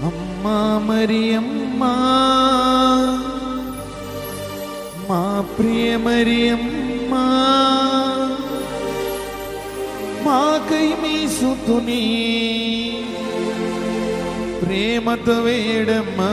అమ్మా మరియమ్మా మా ప్రియ మరియమ్మా మాకై మీ సుతుని ప్రేమతో వేడమ్మా.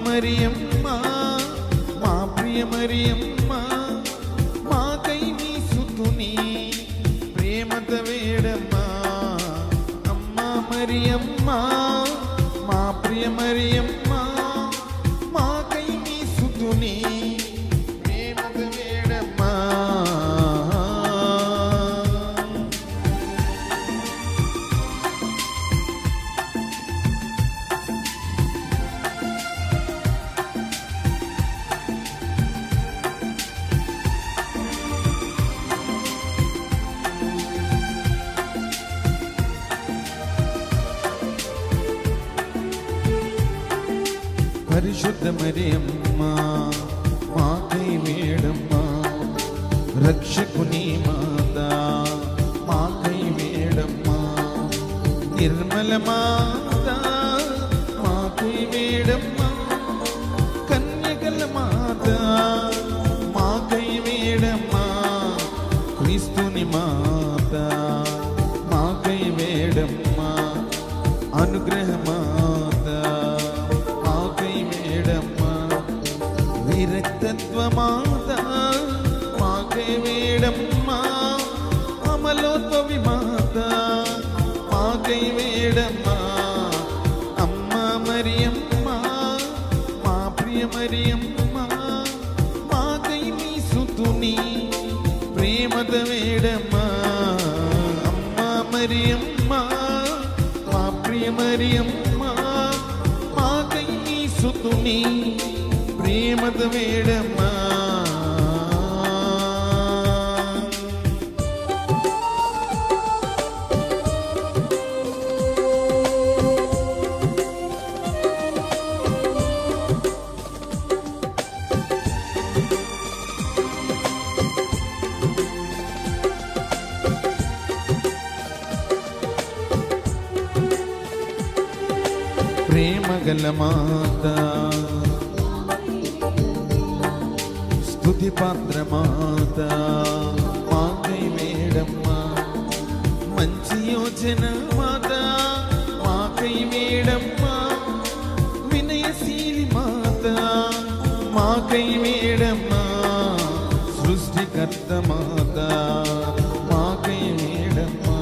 మరియమ్మా మా ప్రియ మరియమ్మా మాకై మీ సుతుని ప్రేమతో వేడమ్మా. అమ్మా మరియమ్మా మా ప్రియ మరియమ్మా మాకై మీ సుతుని ప్రేమతో వేడమ్మా. పరిశుద్ధ మరియమ్మా మాకై వేడమ్మా రక్షకుని మాత మాకై వేడమ్మా. నిర్మల మాత మాకై వేడమ్మా. కన్యకల మాత మాకై వేడమ్మా. క్రీస్తుని మాత మాకై వేడమ్మా. అనుగ్రహ మాత విరక్తత్వ మాత మాకై వేడమ్మా. అమలోత్వవి మాత మాకై వేడమ్మా. అమ్మా మరియమ్మా మా ప్రియ మరియమ్మా మాకై మీ సుతుని ప్రేమతో వేడమ్మా. అమ్మా మరియమ్మా మా ప్రియ మరియమ్మా మాకై మీ సుతుని ప్రేమతో వేడమ్మా. ప్రేమగల మాత స్తుతి పాత్ర మాత మాకై వేడమ్మా. మంచి యోచన మాత మాకై వేడమ్మా. వినయశీలి మాత మాకై వేడమ్మా. సృష్టికర్త మాత మాకై వేడమ్మా.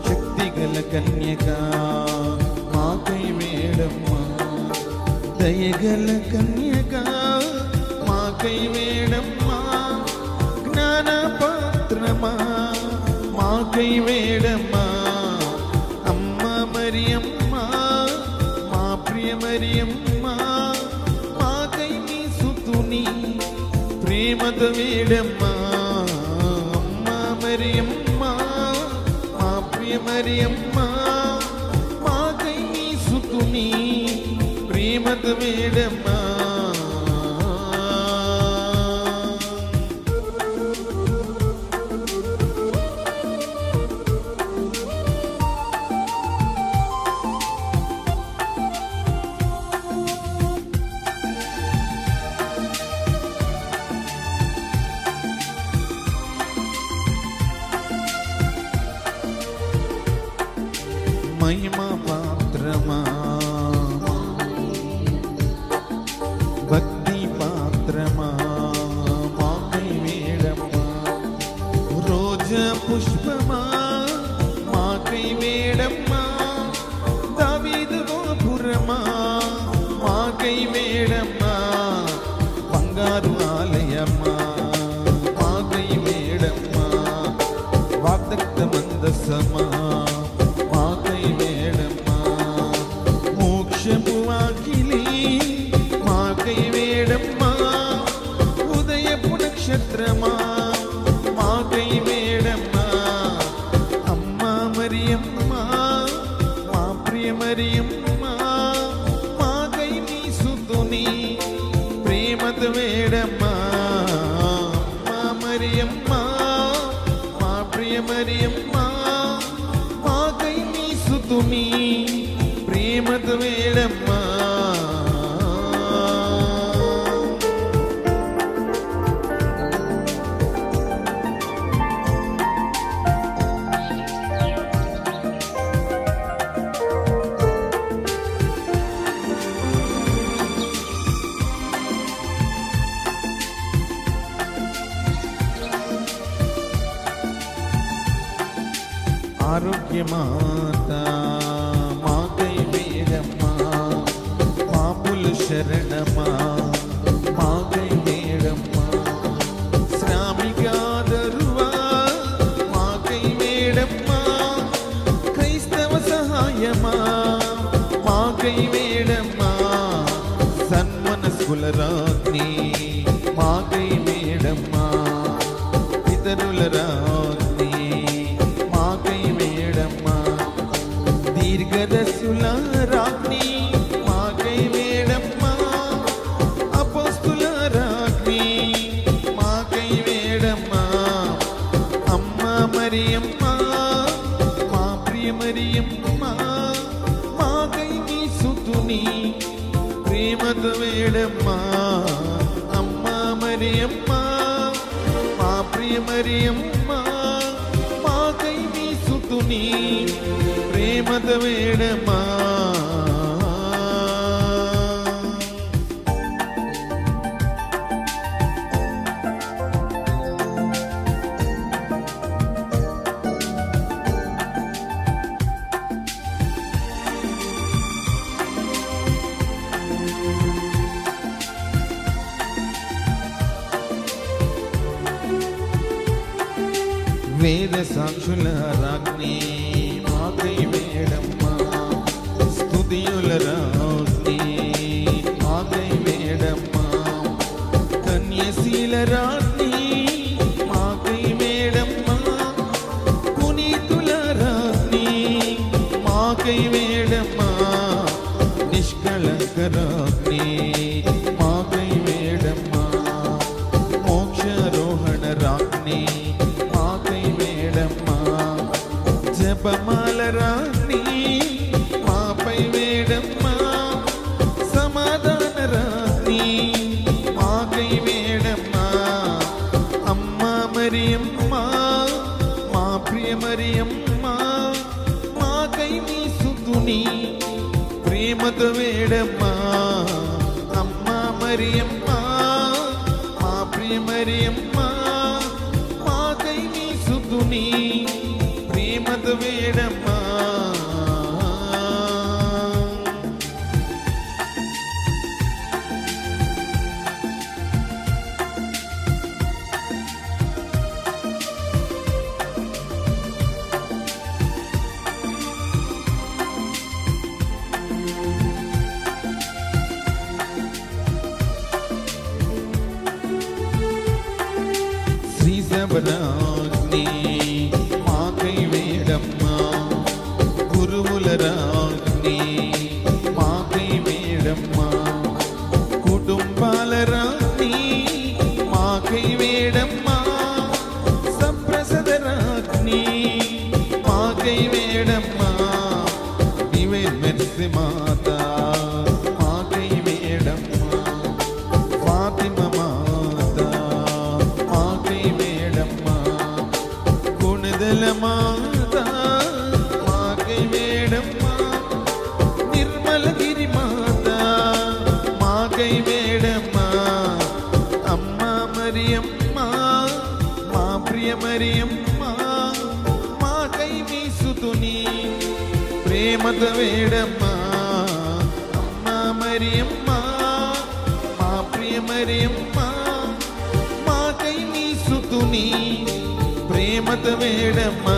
శక్తిగల కన్యక మాకై వేడమ్మా. దయగల కన్యక మాకై వేడమ్మా. జ్ఞాన పాత్రమా మాకై వేడమ్మా. అమ్మా మరియమ్మా మా ప్రియ మరియమ్మా మాకై మీ సుతుని ప్రేమతో వేడమ్మా. అమ్మా మరియమ్మా మా ప్రియ మరియమ్మా మాకై మీ సుతుని ప్రేమతో వేడమ్మా. మహిమ పాత్రమా భక్తి పాత్రమా మాకై వేడమ్మా. రోజా పుష్పమా మాకై వేడమ్మా. దావీదు గోపురమా మాకై వేడమ్మా. బంగారు ఆలయమ్మా మాకై వేడమ్మా. వాగ్దత్త మందసమా మాకై వేడమ్మా. ప్రియ మరియమ్మ మాకై నీ సుతుని ప్రేమత వేడమ్మా మా మరియమ్మ మా ప్రియ మరియమ్మ మాకై నీ సుతుని ప్రేమత వేడమ్మా ఆరోగ్యమాత మాకై వేడమ్మా పాపుల శరణమా మాకై వేడమ్మా శ్రామికాదరువా మాకై వేడమ్మా క్రైస్తవ సహాయమా మాకై వేడమ్మా సన్మనస్కుల రాజ్ఞి మాకై వేడమ్మా ఇతరుల రాజ్ఞి మాకై వేడమ్మా దీర్ఘదర్శుల రాజ్ఞి మాకై వేడమ్మా అపోస్తుల రాజ్ఞి మాకై వేడమ్మా అమ్మ మరియమ్మ మా ప్రియ మరియమ్మ మాకై నీ సుతుని ప్రేమతో వేడమ్మా అమ్మ మరియమ్మ మా ప్రియ మరియమ్మ మాకై నీ సుతుని ప్రేమతో వేడమ్మా వేద సాక్షుల రాజ్ఞి మాకై వేడమ్మా స్తుతియుల రాజ్ఞి మాకై వేడమ్మా కన్యశీల రాజ్ఞి మాకై వేడమ్మా పునీతుల రాజ్ఞి మాకై వేడమ్మా నిష్కళంక రాజ్ఞి మాకై వేడమ్మా మోక్షారోహణ రాజ్ఞి జపమాల రాణి మాపై వేడమ్మా సమాధాన రాణి మాకై వేడమ్మా అమ్మ మరియమ్మ మా ప్రియ మరియమ్మ మాకై నీ సుతుని ప్రేమతో వేడమ్మా అమ్మ మరియమ్మ మా ప్రియ మరియమ్మ మాకై నీ సుతుని ప్రేమతో వేడమ్మా శ్రీ సబరాగ్ని మాకై వేడమ్మా గురువుల రాజ్ఞి మాకై వేడమ్మా కుటుంబాల రాజ్ఞి మాకై వేడమ్మా సంప్రసద రాజ్ఞి మాకై వేడమ్మా నీవే మెర్సి మాత మాకై వేడమ్మా ఫాతిమ మాత మాకై వేడమ్మా గుణదల మాత మాకై వేడమ్మా నిర్మలగిరి మాత మాకై వేడమ్మా అమ్మ మరియమ్మ మా ప్రియ మరియమ్మ మాకై నీ సుతుని ప్రేమతో వేడమ్మా అమ్మ మరియమ్మ మా ప్రియ మరియమ్మ మాకై నీ సుతుని ప్రేమతో వేడమ్మా